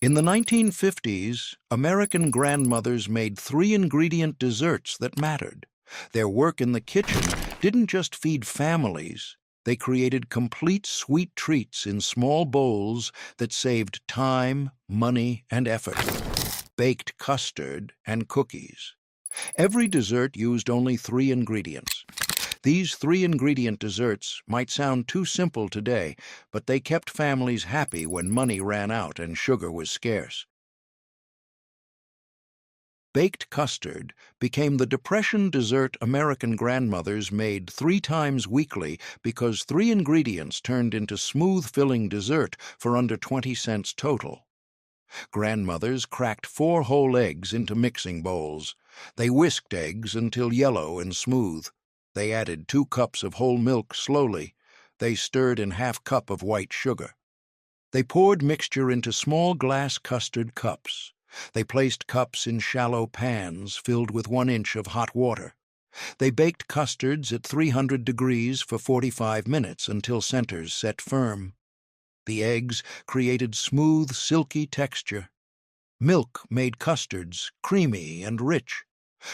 In the 1950s, American grandmothers made three-ingredient desserts that mattered. Their work in the kitchen didn't just feed families. They created complete sweet treats in small bowls that saved time, money, and effort. Baked custard and cookies. Every dessert used only three ingredients. These three-ingredient desserts might sound too simple today, but they kept families happy when money ran out and sugar was scarce. Baked custard became the Depression dessert American grandmothers made 3 times weekly because three ingredients turned into smooth-filling dessert for under 20 cents total. Grandmothers cracked 4 whole eggs into mixing bowls. They whisked eggs until yellow and smooth. They added 2 cups of whole milk slowly. They stirred in half cup of white sugar. They poured mixture into small glass custard cups. They placed cups in shallow pans filled with 1 inch of hot water. They baked custards at 300 degrees for 45 minutes until centers set firm. The eggs created smooth, silky texture. Milk made custards creamy and rich.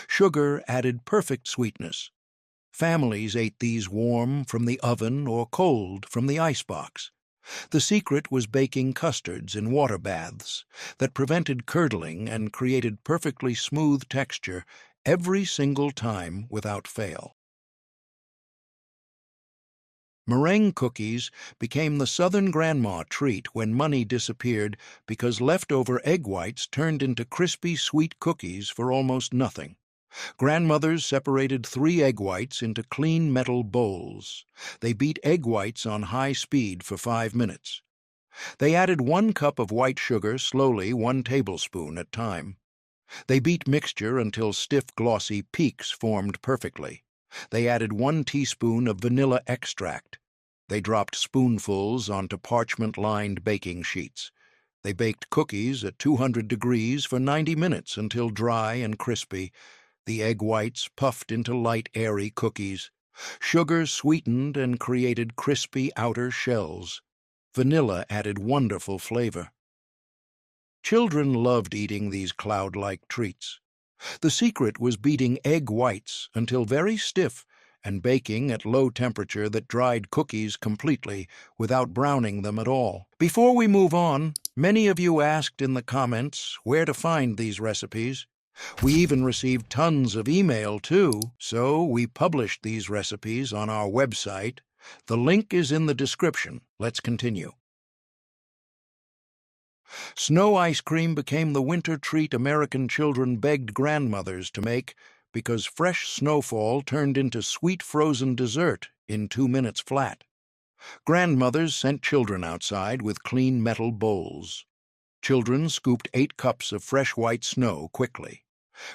Sugar added perfect sweetness. Families ate these warm from the oven or cold from the icebox. The secret was baking custards in water baths that prevented curdling and created perfectly smooth texture every single time without fail. Meringue cookies became the Southern grandma treat when money disappeared because leftover egg whites turned into crispy, sweet cookies for almost nothing. Grandmothers separated 3 egg whites into clean metal bowls. They beat egg whites on high speed for 5 minutes. They added 1 cup of white sugar slowly, 1 tablespoon at a time. They beat mixture until stiff, glossy peaks formed perfectly. They added 1 teaspoon of vanilla extract. They dropped spoonfuls onto parchment-lined baking sheets. They baked cookies at 200 degrees for 90 minutes until dry and crispy. The egg whites puffed into light, airy cookies. Sugar sweetened and created crispy outer shells. Vanilla added wonderful flavor. Children loved eating these cloud-like treats. The secret was beating egg whites until very stiff and baking at low temperature that dried cookies completely without browning them at all. Before we move on, many of you asked in the comments where to find these recipes. We even received tons of email too, so we published these recipes on our website. The link is in the description. Let's continue. Snow ice cream became the winter treat American children begged grandmothers to make because fresh snowfall turned into sweet frozen dessert in 2 minutes flat. Grandmothers sent children outside with clean metal bowls. Children scooped 8 cups of fresh white snow quickly.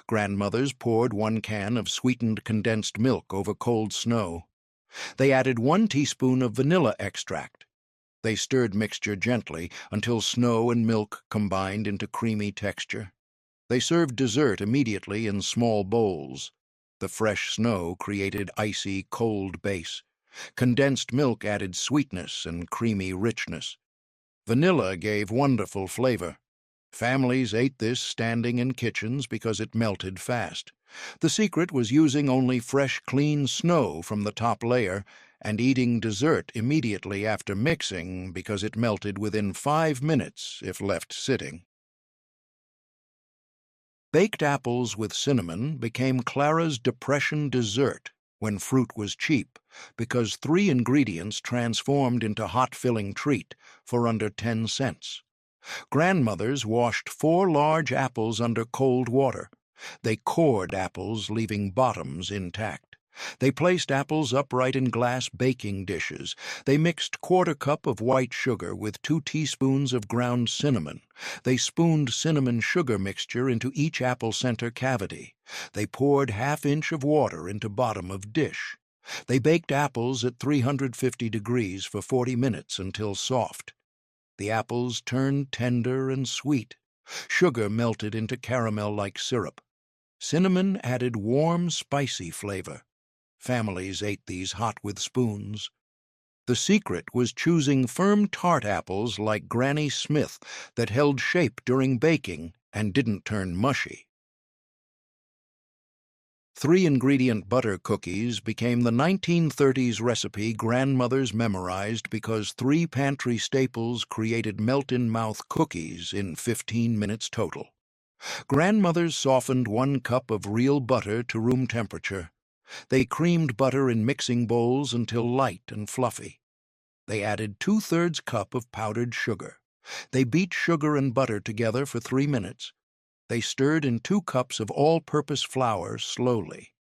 Grandmothers poured 1 can of sweetened condensed milk over cold snow. They added 1 teaspoon of vanilla extract. They stirred mixture gently until snow and milk combined into creamy texture. They served dessert immediately in small bowls. The fresh snow created icy, cold base. Condensed milk added sweetness and creamy richness. Vanilla gave wonderful flavor. Families ate this standing in kitchens because it melted fast. The secret was using only fresh, clean snow from the top layer and eating dessert immediately after mixing because it melted within 5 minutes if left sitting. Baked apples with cinnamon became Clara's Depression dessert when fruit was cheap because 3 ingredients transformed into hot-filling treat for under 10 cents. Grandmothers washed 4 large apples under cold water. They cored apples, leaving bottoms intact. They placed apples upright in glass baking dishes. They mixed 1/4 cup of white sugar with 2 teaspoons of ground cinnamon. They spooned cinnamon sugar mixture into each apple center cavity. They poured 1/2 inch of water into bottom of dish. They baked apples at 350 degrees for 40 minutes until soft. The apples turned tender and sweet. Sugar melted into caramel-like syrup. Cinnamon added warm, spicy flavor. Families ate these hot with spoons. The secret was choosing firm tart apples like Granny Smith that held shape during baking and didn't turn mushy. 3-ingredient butter cookies became the 1930s recipe grandmothers memorized because 3 pantry staples created melt-in-mouth cookies in 15 minutes total. Grandmothers softened 1 cup of real butter to room temperature. They creamed butter in mixing bowls until light and fluffy. They added 2/3 cup of powdered sugar. They beat sugar and butter together for 3 minutes. They stirred in 2 cups of all-purpose flour slowly.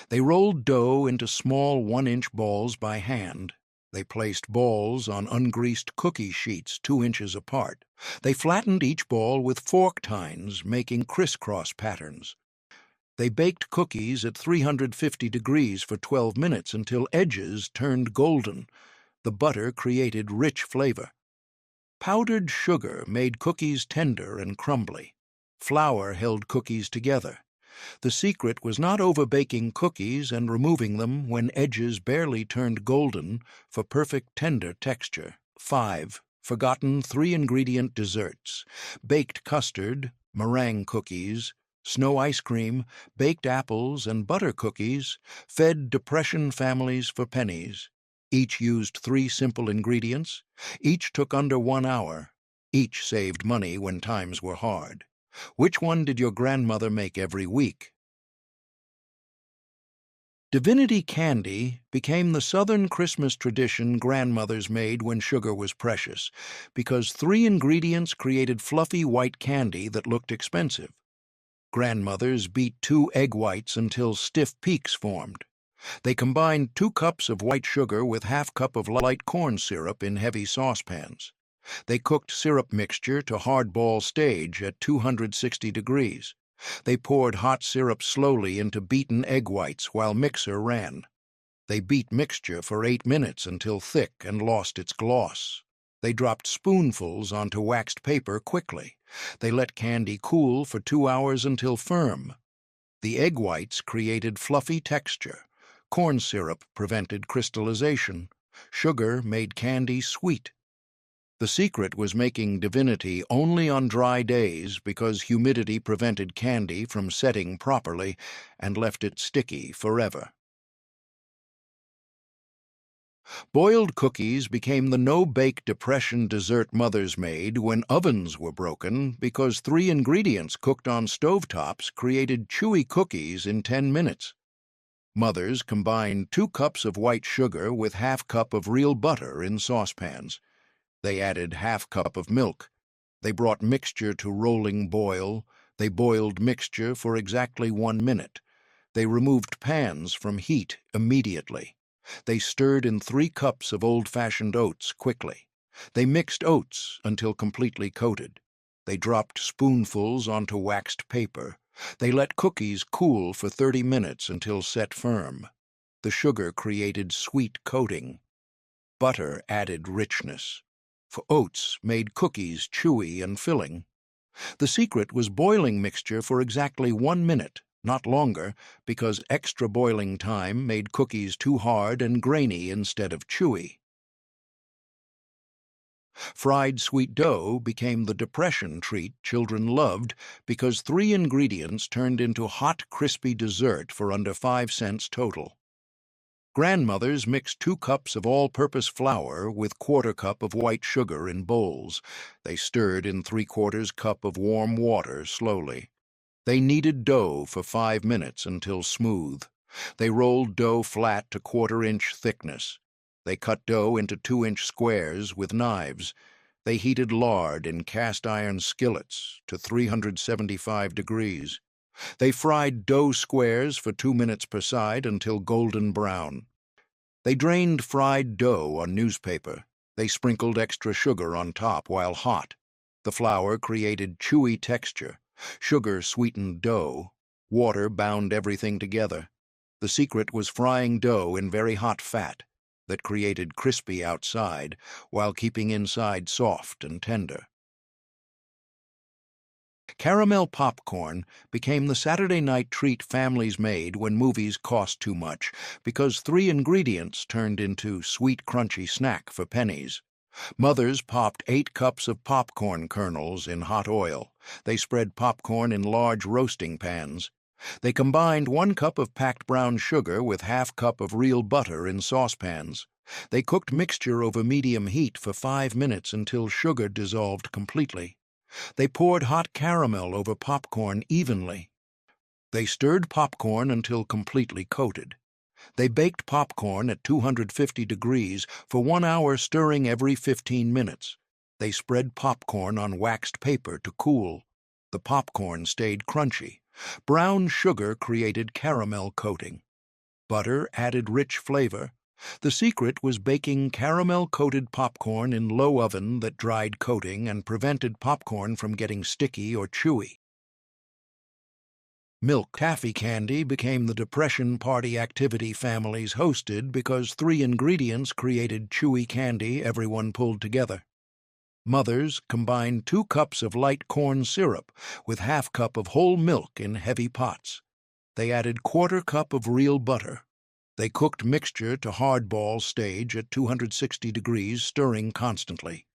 They rolled dough into small 1-inch balls by hand. They placed balls on ungreased cookie sheets 2 inches apart. They flattened each ball with fork tines, making crisscross patterns. They baked cookies at 350 degrees for 12 minutes until edges turned golden. The butter created rich flavor. Powdered sugar made cookies tender and crumbly. Flour held cookies together. The secret was not overbaking cookies and removing them when edges barely turned golden for perfect tender texture. 5. Forgotten 3-ingredient desserts: baked custard, meringue cookies, snow ice cream, baked apples, and butter cookies fed Depression families for pennies. Each used 3 simple ingredients. Each took under 1 hour. Each saved money when times were hard. Which one did your grandmother make every week? Divinity candy became the Southern Christmas tradition grandmothers made when sugar was precious, because 3 ingredients created fluffy white candy that looked expensive. Grandmothers beat 2 egg whites until stiff peaks formed. They combined 2 cups of white sugar with ½ cup of light corn syrup in heavy saucepans. They cooked syrup mixture to hardball stage at 260 degrees. They poured hot syrup slowly into beaten egg whites while mixer ran. They beat mixture for 8 minutes until thick and lost its gloss. They dropped spoonfuls onto waxed paper quickly. They let candy cool for 2 hours until firm. The egg whites created fluffy texture. Corn syrup prevented crystallization. Sugar made candy sweet. The secret was making Divinity only on dry days because humidity prevented candy from setting properly and left it sticky forever. Boiled cookies became the no-bake Depression dessert mothers made when ovens were broken because 3 ingredients cooked on stovetops created chewy cookies in 10 minutes. Mothers combined 2 cups of white sugar with ½ cup of real butter in saucepans. They added ½ cup of milk. They brought mixture to rolling boil. They boiled mixture for exactly 1 minute. They removed pans from heat immediately. They stirred in 3 cups of old-fashioned oats quickly. They mixed oats until completely coated. They dropped spoonfuls onto waxed paper. They let cookies cool for 30 minutes until set firm. The sugar created sweet coating. Butter added richness. For oats made cookies chewy and filling. The secret was boiling mixture for exactly 1 minute, not longer, because extra boiling time made cookies too hard and grainy instead of chewy. Fried sweet dough became the Depression treat children loved because 3 ingredients turned into hot, crispy dessert for under 5 cents total. Grandmothers mixed 2 cups of all-purpose flour with ¼ cup of white sugar in bowls. They stirred in 3/4 cup of warm water slowly. They kneaded dough for 5 minutes until smooth. They rolled dough flat to 1/4-inch thickness. They cut dough into 2-inch squares with knives. They heated lard in cast-iron skillets to 375 degrees. They fried dough squares for 2 minutes per side until golden brown. They drained fried dough on newspaper. They sprinkled extra sugar on top while hot. The flour created chewy texture. Sugar sweetened dough. Water bound everything together. The secret was frying dough in very hot fat that created crispy outside while keeping inside soft and tender. Caramel popcorn became the Saturday night treat families made when movies cost too much because 3 ingredients turned into sweet, crunchy snack for pennies. Mothers popped 8 cups of popcorn kernels in hot oil. They spread popcorn in large roasting pans. They combined 1 cup of packed brown sugar with ½ cup of real butter in saucepans. They cooked mixture over medium heat for 5 minutes until sugar dissolved completely. They poured hot caramel over popcorn evenly. They stirred popcorn until completely coated. They baked popcorn at 250 degrees for 1 hour, stirring every 15 minutes. They spread popcorn on waxed paper to cool. The popcorn stayed crunchy. Brown sugar created caramel coating. Butter added rich flavor. The secret was baking caramel-coated popcorn in low oven that dried coating and prevented popcorn from getting sticky or chewy. Milk taffy candy became the Depression party activity families hosted because 3 ingredients created chewy candy everyone pulled together. Mothers combined 2 cups of light corn syrup with ½ cup of whole milk in heavy pots. They added ¼ cup of real butter. They cooked mixture to hardball stage at 260 degrees, stirring constantly.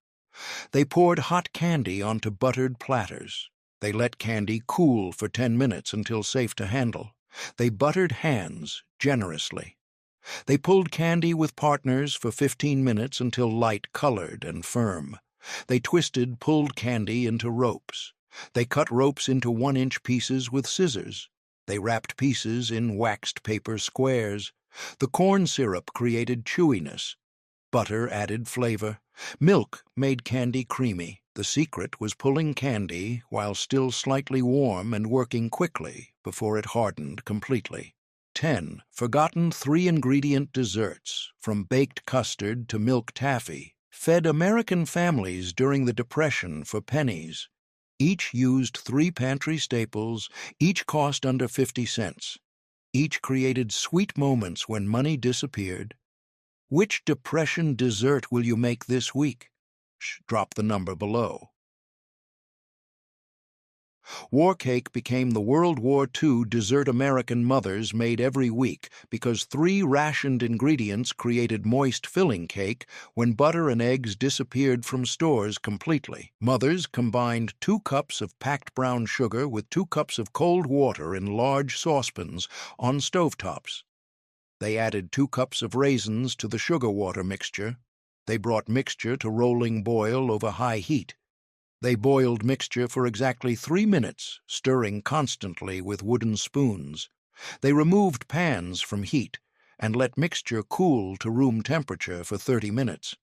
They poured hot candy onto buttered platters. They let candy cool for 10 minutes until safe to handle. They buttered hands generously. They pulled candy with partners for 15 minutes until light colored and firm. They twisted pulled candy into ropes. They cut ropes into 1-inch pieces with scissors. They wrapped pieces in waxed paper squares. The corn syrup created chewiness. Butter added flavor. Milk made candy creamy. The secret was pulling candy while still slightly warm and working quickly before it hardened completely. 10 forgotten 3-ingredient desserts, from baked custard to milk taffy, fed American families during the Depression for pennies. Each used 3 pantry staples, each cost under 50 cents. Each created sweet moments when money disappeared. Which Depression dessert will you make this week? Drop the number below. War cake became the World War II dessert American mothers made every week because 3 rationed ingredients created moist filling cake when butter and eggs disappeared from stores completely. Mothers combined 2 cups of packed brown sugar with 2 cups of cold water in large saucepans on stovetops. They added 2 cups of raisins to the sugar-water mixture. They brought mixture to rolling boil over high heat. They boiled mixture for exactly 3 minutes, stirring constantly with wooden spoons. They removed pans from heat and let mixture cool to room temperature for 30 minutes.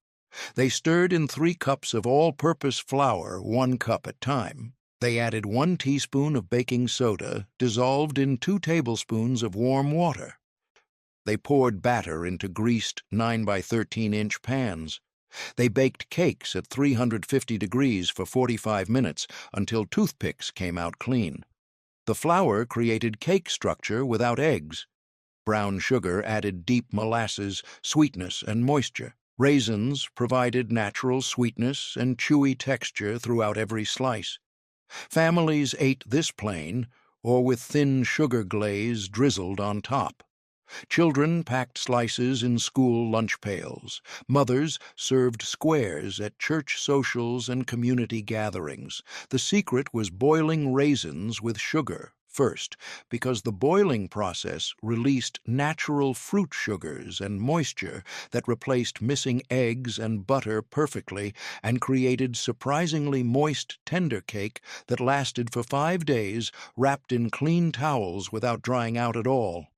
They stirred in 3 cups of all-purpose flour, 1 cup at time. They added 1 teaspoon of baking soda, dissolved in 2 tablespoons of warm water. They poured batter into greased 9 by 13-inch pans. They baked cakes at 350 degrees for 45 minutes until toothpicks came out clean. The flour created cake structure without eggs. Brown sugar added deep molasses, sweetness, and moisture. Raisins provided natural sweetness and chewy texture throughout every slice. Families ate this plain or with thin sugar glaze drizzled on top. Children packed slices in school lunch pails. Mothers served squares at church socials and community gatherings. The secret was boiling raisins with sugar first, because the boiling process released natural fruit sugars and moisture that replaced missing eggs and butter perfectly and created surprisingly moist, tender cake that lasted for 5 days, wrapped in clean towels without drying out at all.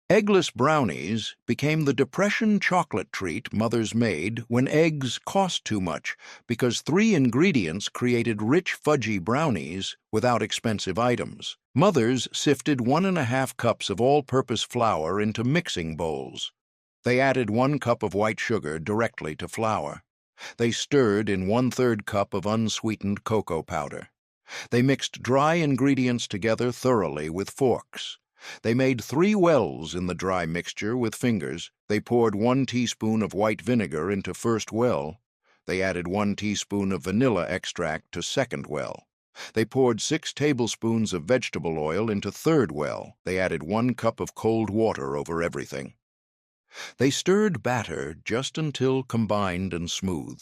Eggless brownies became the Depression chocolate treat mothers made when eggs cost too much because 3 ingredients created rich fudgy brownies without expensive items. Mothers sifted 1½ cups of all-purpose flour into mixing bowls. They added 1 cup of white sugar directly to flour. They stirred in 1/3 cup of unsweetened cocoa powder. They mixed dry ingredients together thoroughly with forks. They made 3 wells in the dry mixture with fingers. They poured 1 teaspoon of white vinegar into first well. They added 1 teaspoon of vanilla extract to second well. They poured 6 tablespoons of vegetable oil into third well. They added 1 cup of cold water over everything. They stirred batter just until combined and smooth.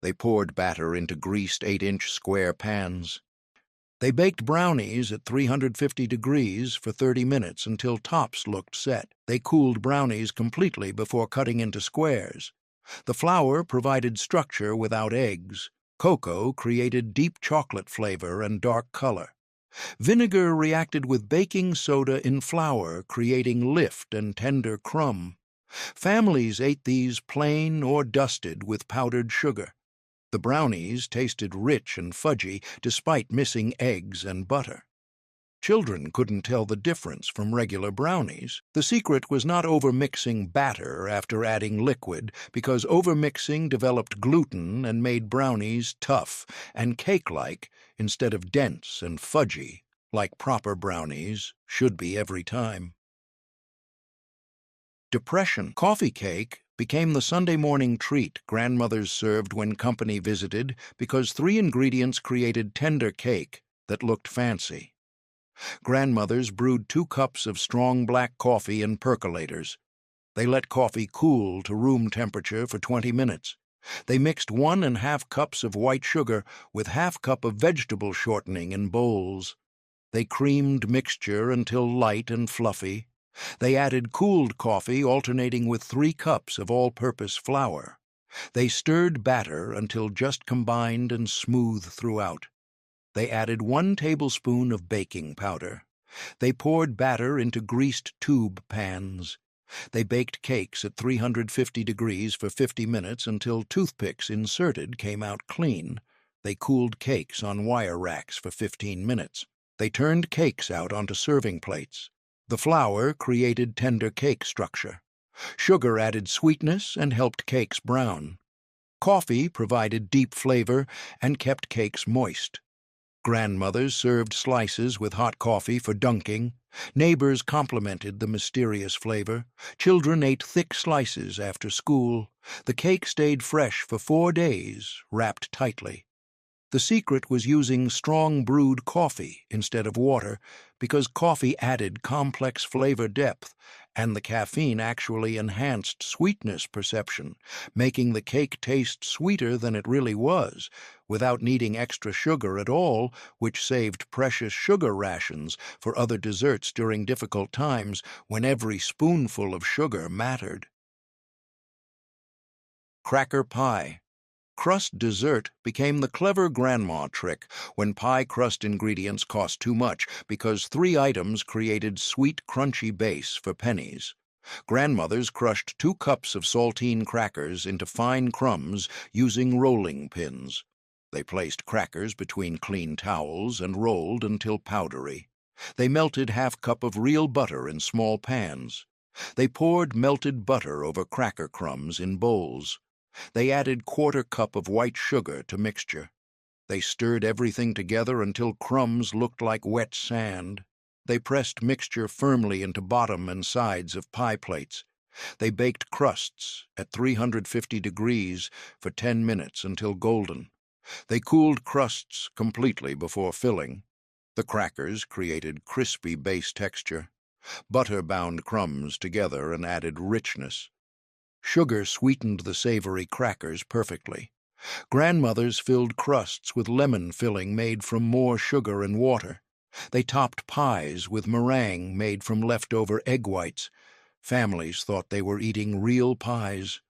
They poured batter into greased 8-inch square pans. They baked brownies at 350 degrees for 30 minutes until tops looked set. They cooled brownies completely before cutting into squares. The flour provided structure without eggs. Cocoa created deep chocolate flavor and dark color. Vinegar reacted with baking soda in flour, creating lift and tender crumb. Families ate these plain or dusted with powdered sugar. The brownies tasted rich and fudgy despite missing eggs and butter. Children couldn't tell the difference from regular brownies. The secret was not overmixing batter after adding liquid, because overmixing developed gluten and made brownies tough and cake-like instead of dense and fudgy, like proper brownies should be every time. Depression. Coffee cake became the Sunday morning treat grandmothers served when company visited because 3 ingredients created tender cake that looked fancy. Grandmothers brewed 2 cups of strong black coffee in percolators. They let coffee cool to room temperature for 20 minutes. They mixed 1 1/2 cups of white sugar with 1/2 cup of vegetable shortening in bowls. They creamed mixture until light and fluffy. They added cooled coffee alternating with 3 cups of all-purpose flour. They stirred batter until just combined and smooth throughout. They added 1 tablespoon of baking powder. They poured batter into greased tube pans. They baked cakes at 350 degrees for 50 minutes until toothpicks inserted came out clean. They cooled cakes on wire racks for 15 minutes. They turned cakes out onto serving plates. The flour created tender cake structure. Sugar added sweetness and helped cakes brown. Coffee provided deep flavor and kept cakes moist. Grandmothers served slices with hot coffee for dunking. Neighbors complimented the mysterious flavor. Children ate thick slices after school. The cake stayed fresh for 4 days, wrapped tightly. The secret was using strong brewed coffee instead of water because coffee added complex flavor depth, and the caffeine actually enhanced sweetness perception, making the cake taste sweeter than it really was, without needing extra sugar at all, which saved precious sugar rations for other desserts during difficult times when every spoonful of sugar mattered. Cracker pie. Crust dessert became the clever grandma trick when pie crust ingredients cost too much because 3 items created sweet, crunchy base for pennies. Grandmothers crushed 2 cups of saltine crackers into fine crumbs using rolling pins. They placed crackers between clean towels and rolled until powdery. They melted 1/2 cup of real butter in small pans. They poured melted butter over cracker crumbs in bowls. They added 1/4 cup of white sugar to mixture. They stirred everything together until crumbs looked like wet sand. They pressed mixture firmly into bottom and sides of pie plates. They baked crusts at 350 degrees for 10 minutes until golden. They cooled crusts completely before filling. The crackers created crispy base texture. Butter bound crumbs together and added richness. Sugar sweetened the savory crackers perfectly. Grandmothers filled crusts with lemon filling made from more sugar and water. They topped pies with meringue made from leftover egg whites. Families thought they were eating real pies.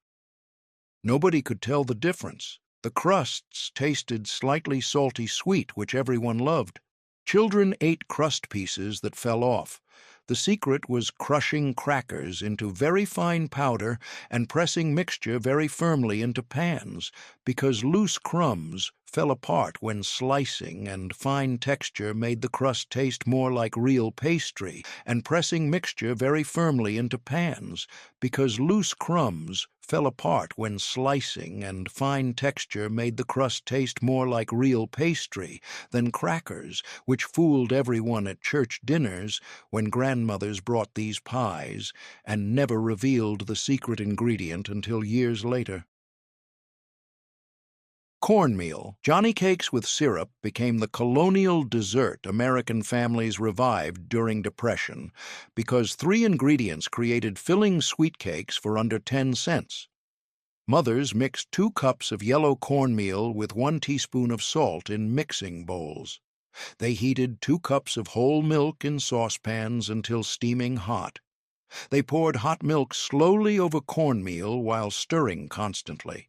Nobody could tell the difference. The crusts tasted slightly salty sweet, which everyone loved. Children ate crust pieces that fell off. The secret was crushing crackers into very fine powder and pressing mixture very firmly into pans, because loose crumbs fell apart when slicing, and fine texture made the crust taste more like real pastry, and pressing mixture very firmly into pans, because loose crumbs fell apart when slicing, and fine texture made the crust taste more like real pastry than crackers, which fooled everyone at church dinners when grandmothers brought these pies and never revealed the secret ingredient until years later. Cornmeal. Johnny cakes with syrup became the colonial dessert American families revived during Depression because three ingredients created filling sweet cakes for under 10 cents. Mothers mixed 2 cups of yellow cornmeal with 1 teaspoon of salt in mixing bowls. They heated 2 cups of whole milk in saucepans until steaming hot. They poured hot milk slowly over cornmeal while stirring constantly.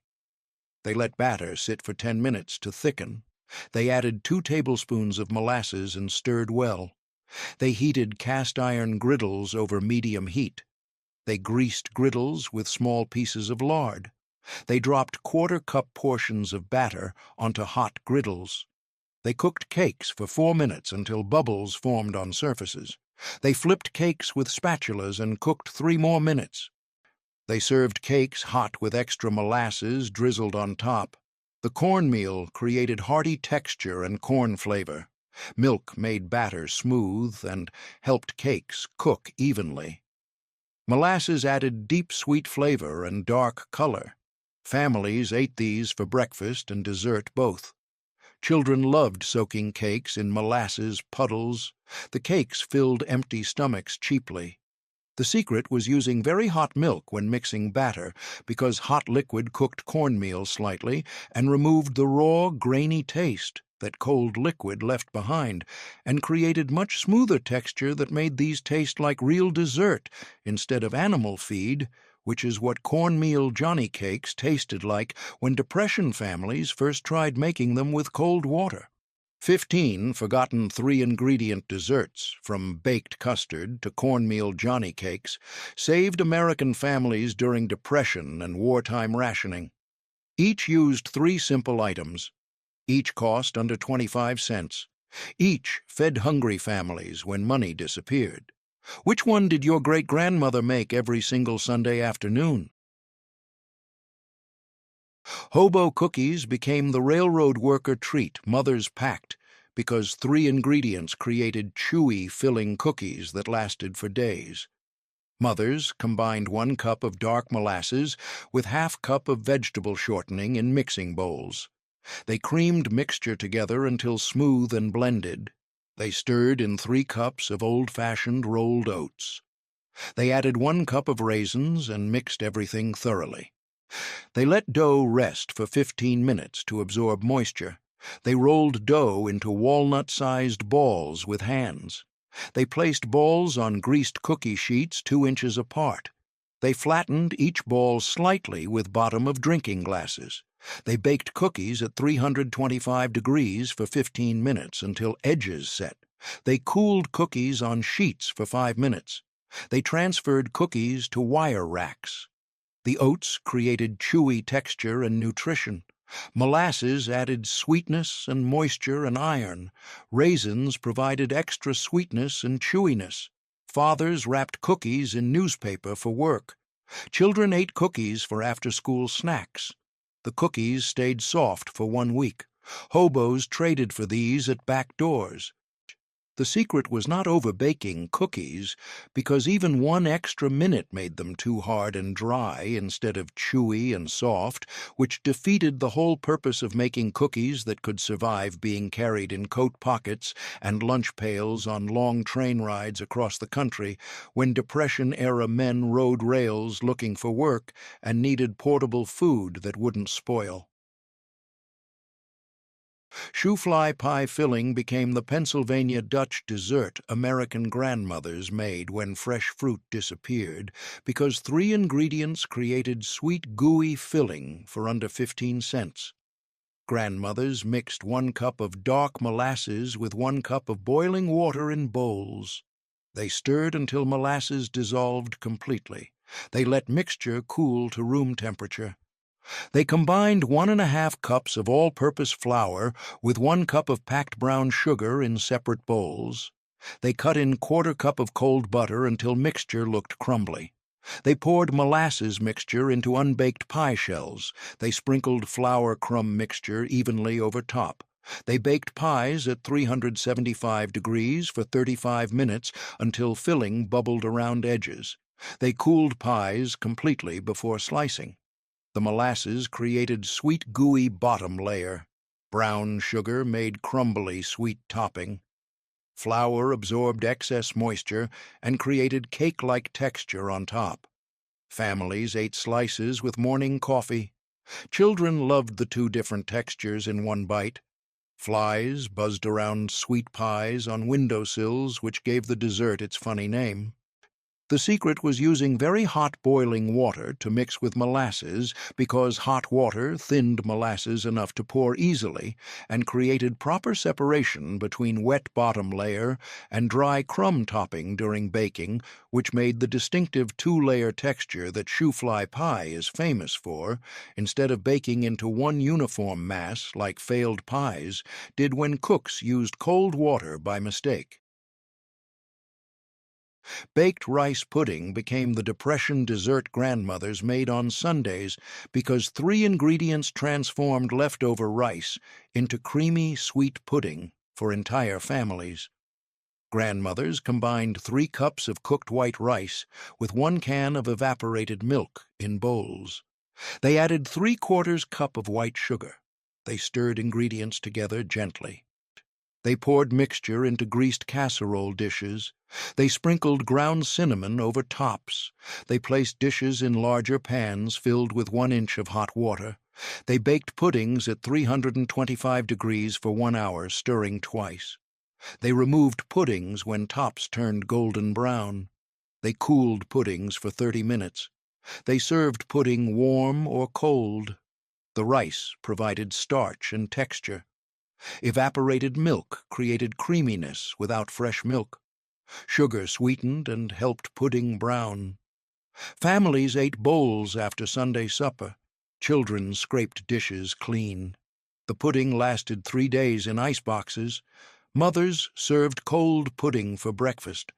They let batter sit for 10 minutes to thicken. They added 2 tablespoons of molasses and stirred well. They heated cast-iron griddles over medium heat. They greased griddles with small pieces of lard. They dropped quarter-cup portions of batter onto hot griddles. They cooked cakes for 4 minutes until bubbles formed on surfaces. They flipped cakes with spatulas and cooked 3 more minutes. They served cakes hot with extra molasses drizzled on top. The cornmeal created hearty texture and corn flavor. Milk made batter smooth and helped cakes cook evenly. Molasses added deep sweet flavor and dark color. Families ate these for breakfast and dessert both. Children loved soaking cakes in molasses puddles. The cakes filled empty stomachs cheaply. The secret was using very hot milk when mixing batter because hot liquid cooked cornmeal slightly and removed the raw, grainy taste that cold liquid left behind and created much smoother texture that made these taste like real dessert instead of animal feed, which is what cornmeal Johnny cakes tasted like when Depression families first tried making them with cold water. 15 forgotten 3-ingredient desserts, from baked custard to cornmeal Johnny cakes, saved American families during Depression and wartime rationing. Each used 3 simple items. Each cost under 25 cents. Each fed hungry families when money disappeared. Which one did your great-grandmother make every single Sunday afternoon? Hobo cookies became the railroad worker treat mothers packed because 3 ingredients created chewy, filling cookies that lasted for days. Mothers combined 1 cup of dark molasses with ½ cup of vegetable shortening in mixing bowls. They creamed mixture together until smooth and blended. They stirred in 3 cups of old-fashioned rolled oats. They added 1 cup of raisins and mixed everything thoroughly. They let dough rest for 15 minutes to absorb moisture. They rolled dough into walnut-sized balls with hands. They placed balls on greased cookie sheets 2 inches apart. They flattened each ball slightly with bottom of drinking glasses. They baked cookies at 325 degrees for 15 minutes until edges set. They cooled cookies on sheets for 5 minutes. They transferred cookies to wire racks. The oats created chewy texture and nutrition. Molasses added sweetness and moisture and iron. Raisins provided extra sweetness and chewiness. Fathers wrapped cookies in newspaper for work. Children ate cookies for after-school snacks. The cookies stayed soft for 1 week. Hobos traded for these at back doors. The secret was not overbaking cookies, because even 1 extra minute made them too hard and dry instead of chewy and soft, which defeated the whole purpose of making cookies that could survive being carried in coat pockets and lunch pails on long train rides across the country when Depression-era men rode rails looking for work and needed portable food that wouldn't spoil. Shoofly pie filling became the Pennsylvania Dutch dessert American grandmothers made when fresh fruit disappeared because 3 ingredients created sweet, gooey filling for under 15 cents. Grandmothers mixed 1 cup of dark molasses with 1 cup of boiling water in bowls. They stirred until molasses dissolved completely. They let mixture cool to room temperature. They combined 1½ cups of all-purpose flour with 1 cup of packed brown sugar in separate bowls. They cut in ¼ cup of cold butter until mixture looked crumbly. They poured molasses mixture into unbaked pie shells. They sprinkled flour crumb mixture evenly over top. They baked pies at 375 degrees for 35 minutes until filling bubbled around edges. They cooled pies completely before slicing. The molasses created sweet gooey bottom layer. Brown sugar made crumbly sweet topping. Flour absorbed excess moisture and created cake-like texture on top. Families ate slices with morning coffee. Children loved the two different textures in one bite. Flies buzzed around sweet pies on windowsills, which gave the dessert its funny name. The secret was using very hot boiling water to mix with molasses because hot water thinned molasses enough to pour easily and created proper separation between wet bottom layer and dry crumb topping during baking, which made the distinctive two-layer texture that Shoofly pie is famous for, instead of baking into one uniform mass like failed pies did when cooks used cold water by mistake. Baked rice pudding became the Depression dessert grandmothers made on Sundays because three ingredients transformed leftover rice into creamy, sweet pudding for entire families. Grandmothers combined 3 cups of cooked white rice with 1 can of evaporated milk in bowls. They added 3/4 cup of white sugar. They stirred ingredients together gently. They poured mixture into greased casserole dishes. They sprinkled ground cinnamon over tops. They placed dishes in larger pans filled with 1 inch of hot water. They baked puddings at 325 degrees for 1 hour, stirring twice. They removed puddings when tops turned golden brown. They cooled puddings for 30 minutes. They served pudding warm or cold. The rice provided starch and texture. Evaporated milk created creaminess without fresh milk. Sugar sweetened and helped pudding brown. Families ate bowls after Sunday supper. Children scraped dishes clean. The pudding lasted 3 days in iceboxes. Mothers served cold pudding for breakfast.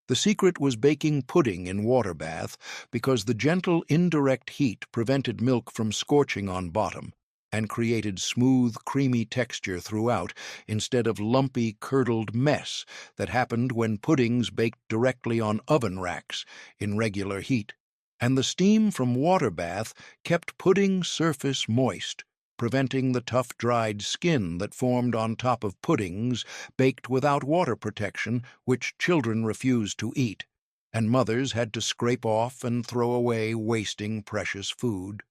The secret was baking pudding in water bath because the gentle indirect heat prevented milk from scorching on bottom and created smooth, creamy texture throughout instead of lumpy, curdled mess that happened when puddings baked directly on oven racks in regular heat. And the steam from water bath kept pudding surface moist, preventing the tough, dried skin that formed on top of puddings baked without water protection, which children refused to eat, and mothers had to scrape off and throw away, wasting precious food.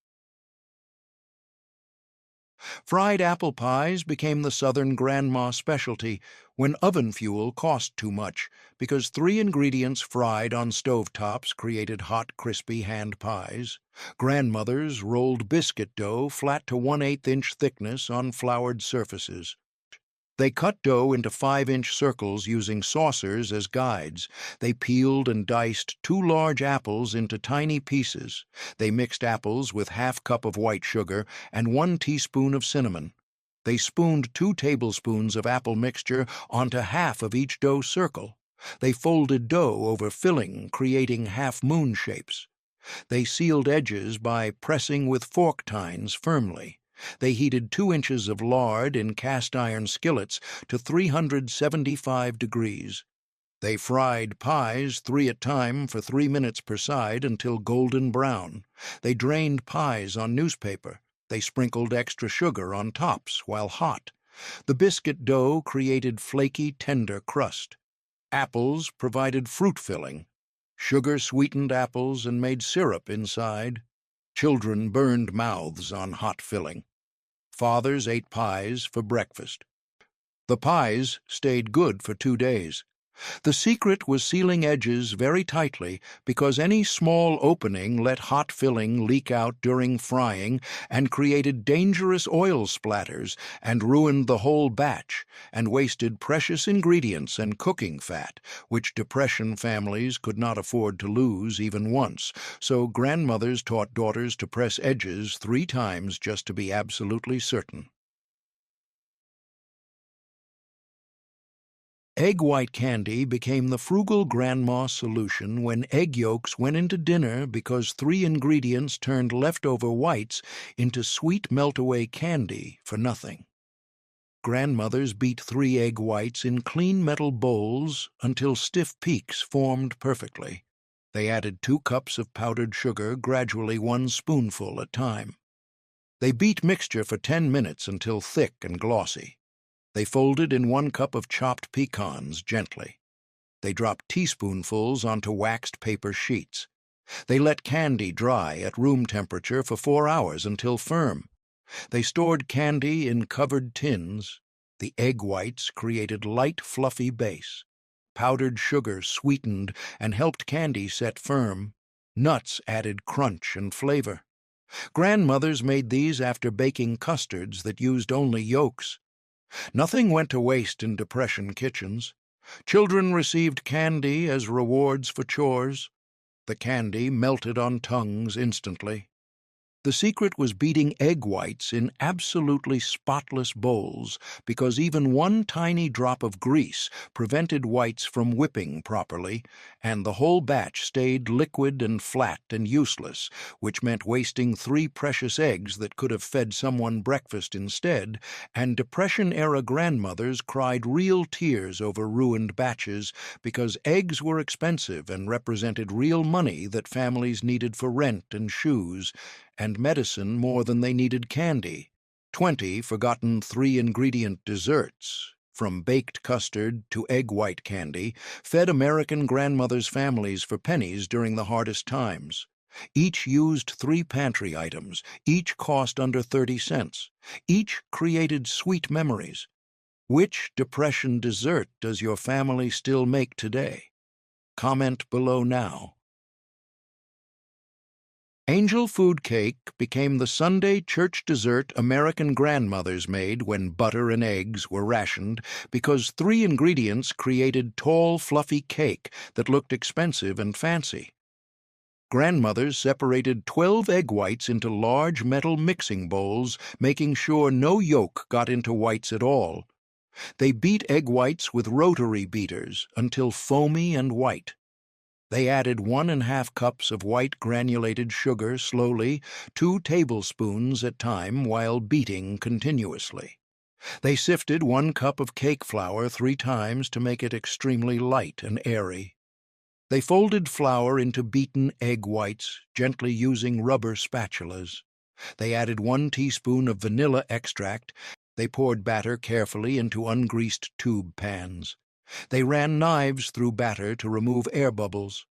Fried apple pies became the Southern grandma specialty when oven fuel cost too much because 3 ingredients fried on stovetops created hot, crispy hand pies. Grandmothers rolled biscuit dough flat to 1/8 inch thickness on floured surfaces. They cut dough into 5-inch circles using saucers as guides. They peeled and diced 2 large apples into tiny pieces. They mixed apples with 1/2 cup of white sugar and 1 teaspoon of cinnamon. They spooned 2 tablespoons of apple mixture onto half of each dough circle. They folded dough over filling, creating half-moon shapes. They sealed edges by pressing with fork tines firmly. They heated 2 inches of lard in cast-iron skillets to 375 degrees. They fried pies 3 at a time for 3 minutes per side until golden brown. They drained pies on newspaper. They sprinkled extra sugar on tops while hot. The biscuit dough created flaky, tender crust. Apples provided fruit filling. Sugar sweetened apples and made syrup inside. Children burned mouths on hot filling. Fathers ate pies for breakfast. The pies stayed good for 2 days. The secret was sealing edges very tightly because any small opening let hot filling leak out during frying and created dangerous oil splatters and ruined the whole batch and wasted precious ingredients and cooking fat, which Depression families could not afford to lose even once, so grandmothers taught daughters to press edges 3 times just to be absolutely certain. Egg white candy became the frugal grandma solution when egg yolks went into dinner because 3 ingredients turned leftover whites into sweet melt-away candy for nothing. Grandmothers beat 3 egg whites in clean metal bowls until stiff peaks formed perfectly. They added 2 cups of powdered sugar, gradually 1 spoonful at a time. They beat mixture for 10 minutes until thick and glossy. They folded in 1 cup of chopped pecans gently. They dropped teaspoonfuls onto waxed paper sheets. They let candy dry at room temperature for 4 hours until firm. They stored candy in covered tins. The egg whites created light, fluffy base. Powdered sugar sweetened and helped candy set firm. Nuts added crunch and flavor. Grandmothers made these after baking custards that used only yolks. Nothing went to waste in Depression kitchens. Children received candy as rewards for chores. The candy melted on tongues instantly. The secret was beating egg whites in absolutely spotless bowls, because even 1 tiny drop of grease prevented whites from whipping properly, and the whole batch stayed liquid and flat and useless, which meant wasting 3 precious eggs that could have fed someone breakfast instead, and Depression-era grandmothers cried real tears over ruined batches because eggs were expensive and represented real money that families needed for rent and shoes, and medicine more than they needed candy. 20 forgotten 3-ingredient desserts, from baked custard to egg white candy, fed American grandmothers' families for pennies during the hardest times. Each used 3 pantry items, each cost under 30 cents. Each created sweet memories. Which Depression dessert does your family still make today? Comment below now. Angel food cake became the Sunday church dessert American grandmothers made when butter and eggs were rationed because 3 ingredients created tall, fluffy cake that looked expensive and fancy. Grandmothers separated 12 egg whites into large metal mixing bowls, making sure no yolk got into whites at all. They beat egg whites with rotary beaters until foamy and white. They added 1½ cups of white granulated sugar slowly, 2 tablespoons at a time, while beating continuously. They sifted 1 cup of cake flour 3 times to make it extremely light and airy. They folded flour into beaten egg whites, gently using rubber spatulas. They added 1 teaspoon of vanilla extract. They poured batter carefully into ungreased tube pans. They ran knives through batter to remove air bubbles.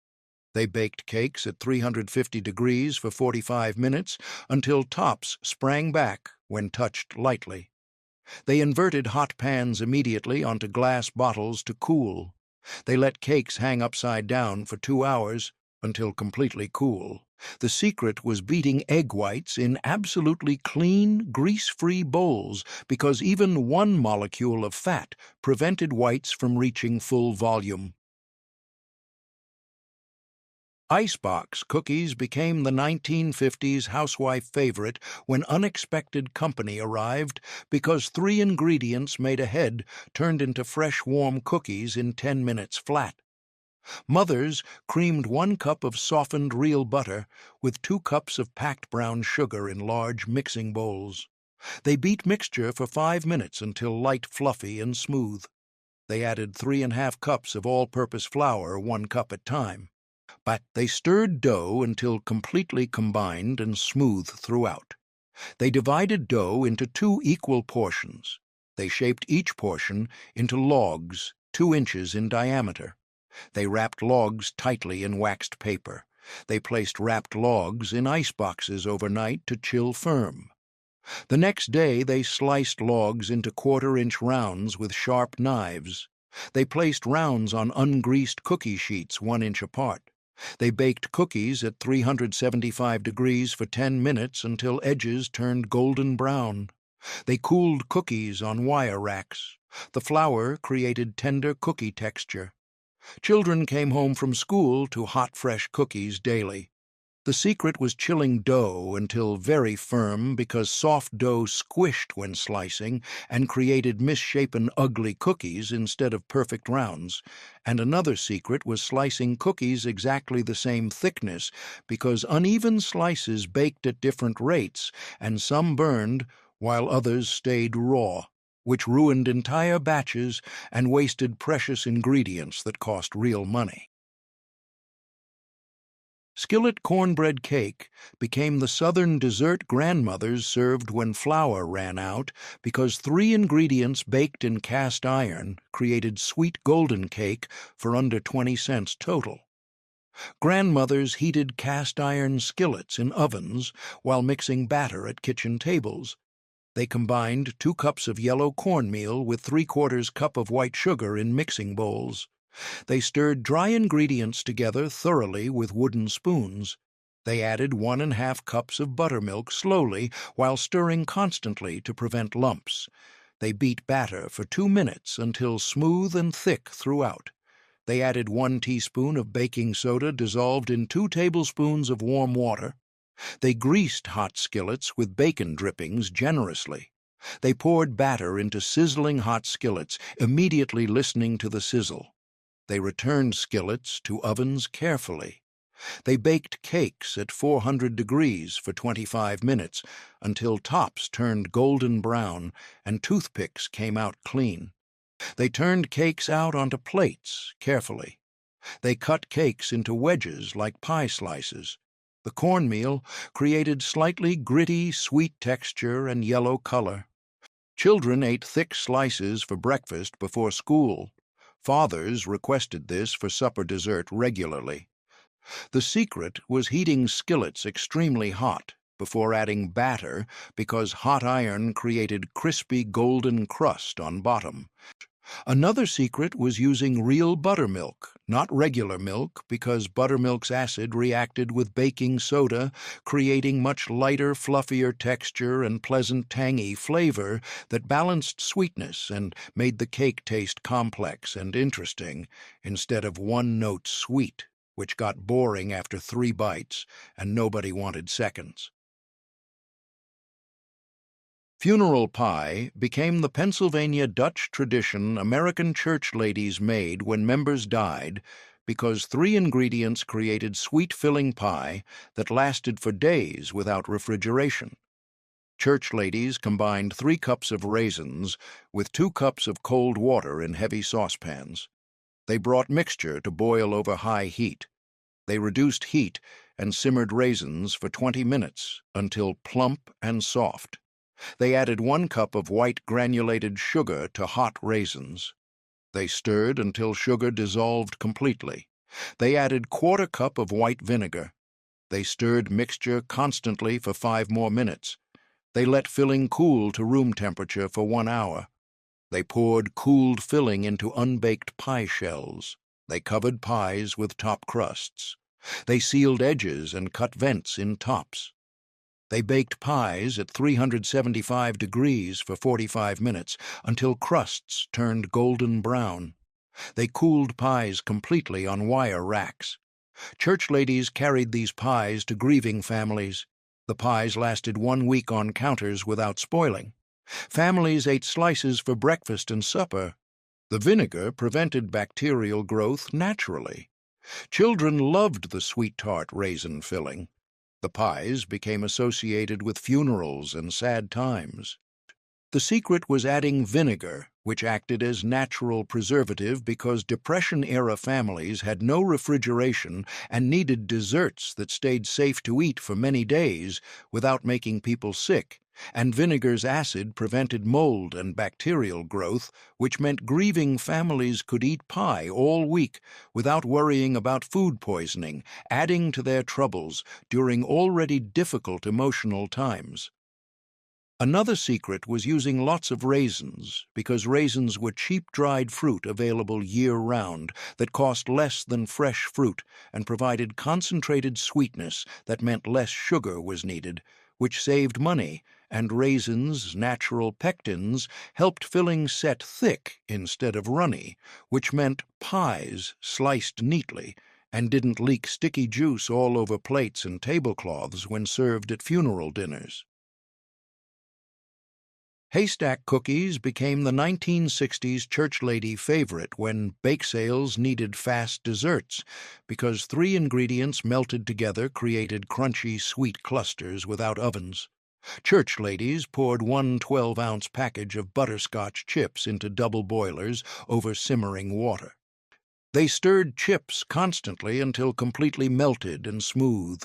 They baked cakes at 350 degrees for 45 minutes until tops sprang back when touched lightly. They inverted hot pans immediately onto glass bottles to cool. They let cakes hang upside down for 2 hours until completely cool. The secret was beating egg whites in absolutely clean, grease-free bowls because even 1 molecule of fat prevented whites from reaching full volume. Icebox cookies became the 1950s housewife favorite when unexpected company arrived because 3 ingredients made ahead turned into fresh, warm cookies in 10 minutes flat. Mothers creamed 1 cup of softened real butter with 2 cups of packed brown sugar in large mixing bowls. They beat mixture for 5 minutes until light, fluffy, and smooth. They added 3½ cups of all-purpose flour, 1 cup at a time. But they stirred dough until completely combined and smooth throughout. They divided dough into 2 equal portions. They shaped each portion into logs 2 inches in diameter. They wrapped logs tightly in waxed paper. They placed wrapped logs in ice boxes overnight to chill firm. The next day they sliced logs into 1/4-inch rounds with sharp knives. They placed rounds on ungreased cookie sheets 1 inch apart. They baked cookies at 375 degrees for 10 minutes until edges turned golden brown. They cooled cookies on wire racks. The flour created tender cookie texture. Children came home from school to hot, fresh cookies daily. The secret was chilling dough until very firm because soft dough squished when slicing and created misshapen, ugly cookies instead of perfect rounds. And another secret was slicing cookies exactly the same thickness because uneven slices baked at different rates and some burned while others stayed raw, which ruined entire batches and wasted precious ingredients that cost real money. Skillet cornbread cake became the Southern dessert grandmothers served when flour ran out because 3 ingredients baked in cast iron created sweet golden cake for under 20 cents total. Grandmothers heated cast iron skillets in ovens while mixing batter at kitchen tables. They combined 2 cups of yellow cornmeal with 3/4 cup of white sugar in mixing bowls. They stirred dry ingredients together thoroughly with wooden spoons. They added 1½ cups of buttermilk slowly while stirring constantly to prevent lumps. They beat batter for 2 minutes until smooth and thick throughout. They added 1 teaspoon of baking soda dissolved in 2 tablespoons of warm water. They greased hot skillets with bacon drippings generously. They poured batter into sizzling hot skillets, immediately listening to the sizzle. They returned skillets to ovens carefully. They baked cakes at 400 degrees for 25 minutes until tops turned golden brown and toothpicks came out clean. They turned cakes out onto plates carefully. They cut cakes into wedges like pie slices. The cornmeal created slightly gritty, sweet texture and yellow color. Children ate thick slices for breakfast before school. Fathers requested this for supper dessert regularly. The secret was heating skillets extremely hot before adding batter because hot iron created crispy golden crust on bottom. Another secret was using real buttermilk, not regular milk, because buttermilk's acid reacted with baking soda, creating much lighter, fluffier texture and pleasant tangy flavor that balanced sweetness and made the cake taste complex and interesting instead of one-note sweet, which got boring after 3 bites and nobody wanted seconds. Funeral pie became the Pennsylvania Dutch tradition American church ladies made when members died because 3 ingredients created sweet-filling pie that lasted for days without refrigeration. Church ladies combined 3 cups of raisins with 2 cups of cold water in heavy saucepans. They brought mixture to boil over high heat. They reduced heat and simmered raisins for 20 minutes until plump and soft. They added 1 cup of white granulated sugar to hot raisins. They stirred until sugar dissolved completely. They added 1/4 cup of white vinegar. They stirred mixture constantly for 5 more minutes. They let filling cool to room temperature for 1 hour. They poured cooled filling into unbaked pie shells. They covered pies with top crusts. They sealed edges and cut vents in tops. They baked pies at 375 degrees for 45 minutes until crusts turned golden brown. They cooled pies completely on wire racks. Church ladies carried these pies to grieving families. The pies lasted 1 week on counters without spoiling. Families ate slices for breakfast and supper. The vinegar prevented bacterial growth naturally. Children loved the sweet tart raisin filling. The pies became associated with funerals and sad times. The secret was adding vinegar, which acted as natural preservative because Depression-era families had no refrigeration and needed desserts that stayed safe to eat for many days without making people sick, and vinegar's acid prevented mold and bacterial growth, which meant grieving families could eat pie all week without worrying about food poisoning, adding to their troubles during already difficult emotional times. Another secret was using lots of raisins, because raisins were cheap dried fruit available year-round that cost less than fresh fruit and provided concentrated sweetness that meant less sugar was needed, which saved money, and raisins' natural pectins helped filling set thick instead of runny, which meant pies sliced neatly and didn't leak sticky juice all over plates and tablecloths when served at funeral dinners. Haystack cookies became the 1960s church lady favorite when bake sales needed fast desserts because 3 ingredients melted together created crunchy, sweet clusters without ovens. Church ladies poured 1 12-ounce package of butterscotch chips into double boilers over simmering water. They stirred chips constantly until completely melted and smooth.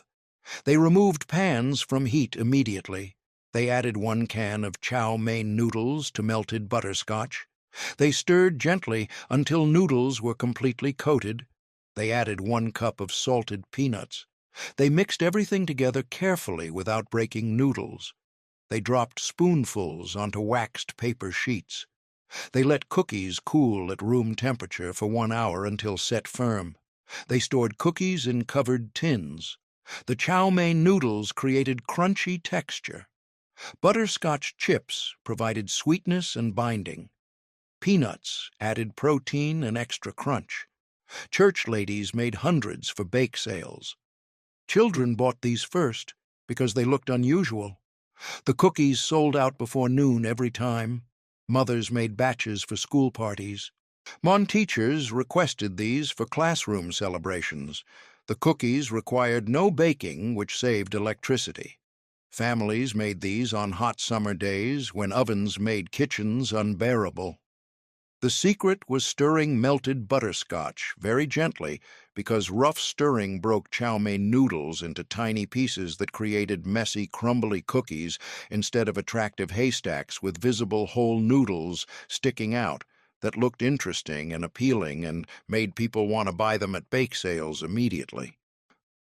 They removed pans from heat immediately. They added 1 can of chow mein noodles to melted butterscotch. They stirred gently until noodles were completely coated. They added 1 cup of salted peanuts. They mixed everything together carefully without breaking noodles. They dropped spoonfuls onto waxed paper sheets. They let cookies cool at room temperature for 1 hour until set firm. They stored cookies in covered tins. The chow mein noodles created crunchy texture. Butterscotch chips provided sweetness and binding. Peanuts added protein and extra crunch. Church ladies made hundreds for bake sales. Children bought these first because they looked unusual. The cookies sold out before noon every time. Mothers made batches for school parties. Teachers requested these for classroom celebrations. The cookies required no baking, which saved electricity. Families made these on hot summer days when ovens made kitchens unbearable. The secret was stirring melted butterscotch very gently because rough stirring broke chow mein noodles into tiny pieces that created messy, crumbly cookies instead of attractive haystacks with visible whole noodles sticking out that looked interesting and appealing and made people want to buy them at bake sales immediately.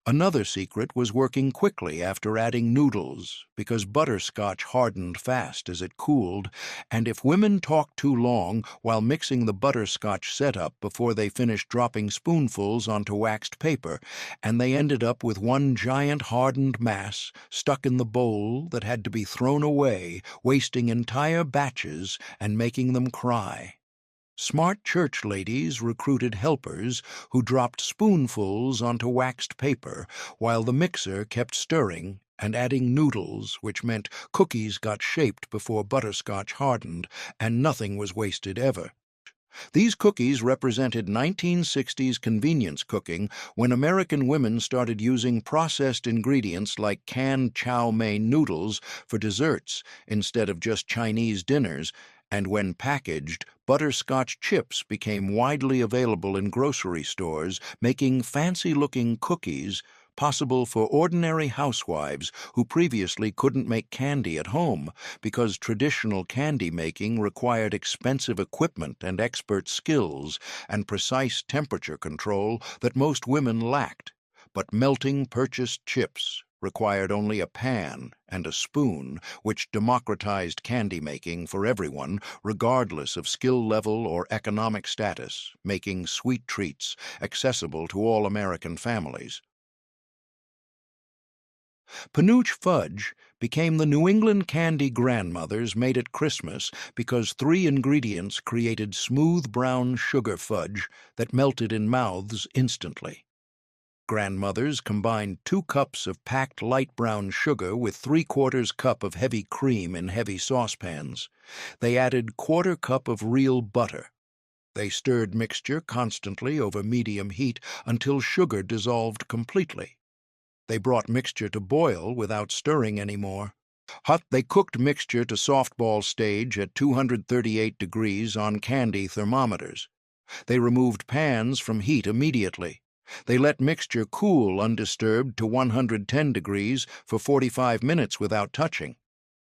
Another secret was working quickly after adding noodles, because butterscotch hardened fast as it cooled, and if women talked too long while mixing the butterscotch setup before they finished dropping spoonfuls onto waxed paper, and they ended up with one giant hardened mass stuck in the bowl that had to be thrown away, wasting entire batches and making them cry. Smart church ladies recruited helpers who dropped spoonfuls onto waxed paper while the mixer kept stirring and adding noodles, which meant cookies got shaped before butterscotch hardened and nothing was wasted ever. These cookies represented 1960s convenience cooking when American women started using processed ingredients like canned chow mein noodles for desserts instead of just Chinese dinners, and when packaged, butterscotch chips became widely available in grocery stores, making fancy-looking cookies possible for ordinary housewives who previously couldn't make candy at home because traditional candy making required expensive equipment and expert skills and precise temperature control that most women lacked. But melting purchased chips required only a pan and a spoon, which democratized candy making for everyone, regardless of skill level or economic status, making sweet treats accessible to all American families. Penuche fudge became the New England candy grandmothers made at Christmas because 3 ingredients created smooth brown sugar fudge that melted in mouths instantly. Grandmothers combined 2 cups of packed light brown sugar with 3/4 cup of heavy cream in heavy saucepans. They added 1/4 cup of real butter. They stirred mixture constantly over medium heat until sugar dissolved completely. They brought mixture to boil without stirring anymore. They cooked mixture to softball stage at 238 degrees on candy thermometers. They removed pans from heat immediately. They let mixture cool undisturbed to 110 degrees for 45 minutes without touching.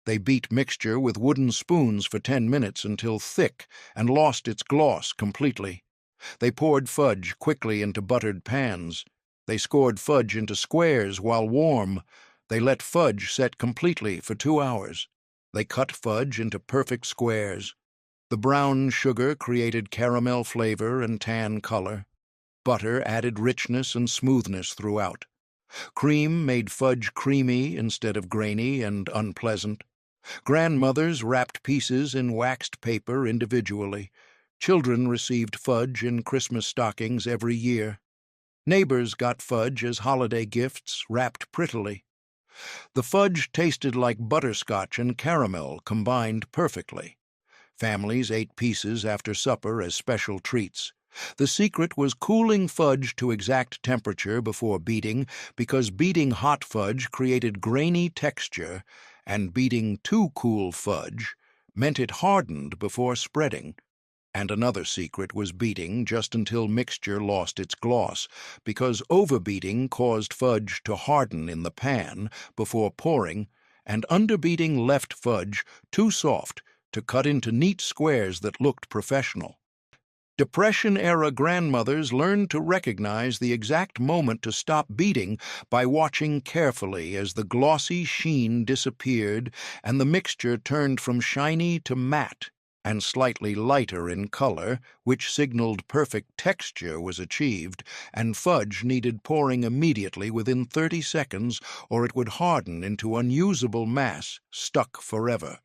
They beat mixture with wooden spoons for 10 minutes until thick and lost its gloss completely. They poured fudge quickly into buttered pans. They scored fudge into squares while warm. They let fudge set completely for 2 hours. They cut fudge into perfect squares. The brown sugar created caramel flavor and tan color. Butter added richness and smoothness throughout. Cream made fudge creamy instead of grainy and unpleasant. Grandmothers wrapped pieces in waxed paper individually. Children received fudge in Christmas stockings every year. Neighbors got fudge as holiday gifts, wrapped prettily. The fudge tasted like butterscotch and caramel combined perfectly. Families ate pieces after supper as special treats. The secret was cooling fudge to exact temperature before beating, because beating hot fudge created grainy texture, and beating too cool fudge meant it hardened before spreading. And another secret was beating just until mixture lost its gloss, because overbeating caused fudge to harden in the pan before pouring, and underbeating left fudge too soft to cut into neat squares that looked professional. Depression-era grandmothers learned to recognize the exact moment to stop beating by watching carefully as the glossy sheen disappeared and the mixture turned from shiny to matte and slightly lighter in color, which signaled perfect texture was achieved, and fudge needed pouring immediately within 30 seconds or it would harden into unusable mass, stuck forever.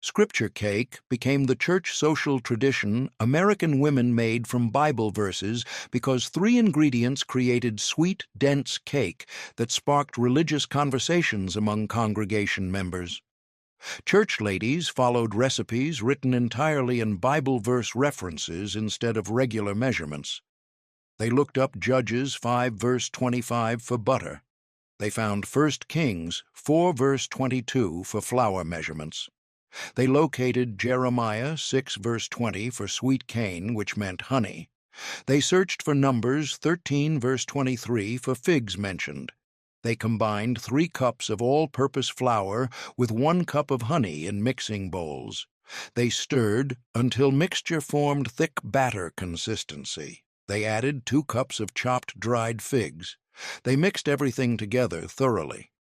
Scripture cake became the church social tradition American women made from Bible verses because 3 ingredients created sweet, dense cake that sparked religious conversations among congregation members. Church ladies followed recipes written entirely in Bible verse references instead of regular measurements. They looked up Judges 5 verse 25 for butter. They found 1 Kings 4 verse 22 for flour measurements. They located Jeremiah 6 verse 20 for sweet cane, which meant honey. They searched for Numbers 13 verse 23 for figs mentioned. They combined 3 cups of all-purpose flour with 1 cup of honey in mixing bowls. They stirred until mixture formed thick batter consistency. They added 2 cups of chopped dried figs. They mixed everything together thoroughly.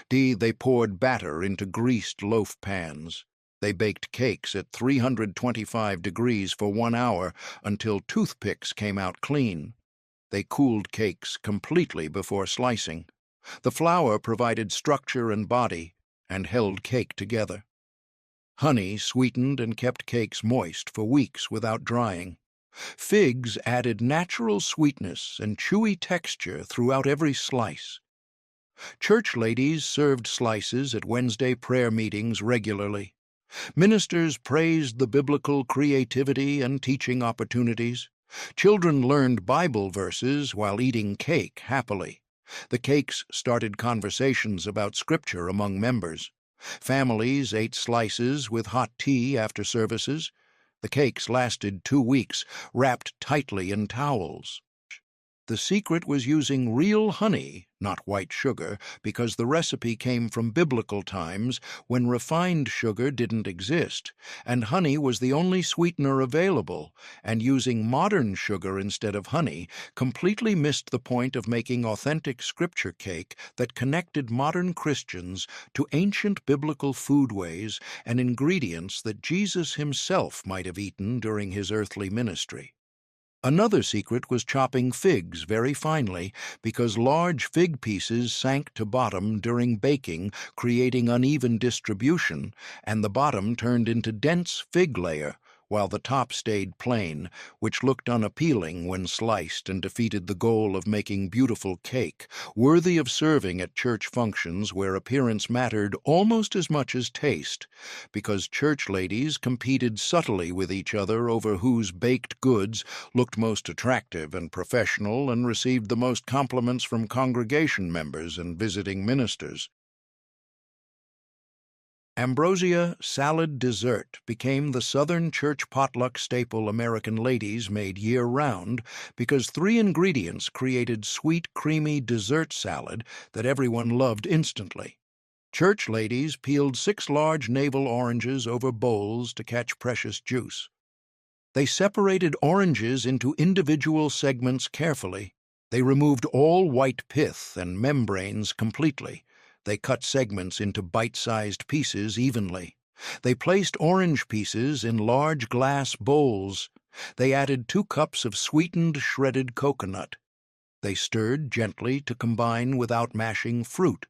They poured batter into greased loaf pans. They baked cakes at 325 degrees for 1 hour until toothpicks came out clean. They cooled cakes completely before slicing. The flour provided structure and body and held cake together. Honey sweetened and kept cakes moist for weeks without drying. Figs added natural sweetness and chewy texture throughout every slice. Church ladies served slices at Wednesday prayer meetings regularly. Ministers praised the biblical creativity and teaching opportunities. Children learned Bible verses while eating cake happily. The cakes started conversations about Scripture among members. Families ate slices with hot tea after services. The cakes lasted 2 weeks, wrapped tightly in towels. The secret was using real honey, not white sugar, because the recipe came from biblical times when refined sugar didn't exist, and honey was the only sweetener available, and using modern sugar instead of honey completely missed the point of making authentic scripture cake that connected modern Christians to ancient biblical foodways and ingredients that Jesus himself might have eaten during his earthly ministry. Another secret was chopping figs very finely because large fig pieces sank to bottom during baking, creating uneven distribution, and the bottom turned into dense fig layer, while the top stayed plain, which looked unappealing when sliced and defeated the goal of making beautiful cake, worthy of serving at church functions where appearance mattered almost as much as taste, because church ladies competed subtly with each other over whose baked goods looked most attractive and professional and received the most compliments from congregation members and visiting ministers. Ambrosia salad dessert became the Southern church potluck staple American ladies made year-round because 3 ingredients created sweet, creamy dessert salad that everyone loved instantly. Church ladies peeled 6 large navel oranges over bowls to catch precious juice. They separated oranges into individual segments carefully. They removed all white pith and membranes completely. They cut segments into bite-sized pieces evenly. They placed orange pieces in large glass bowls. They added 2 cups of sweetened shredded coconut. They stirred gently to combine without mashing fruit.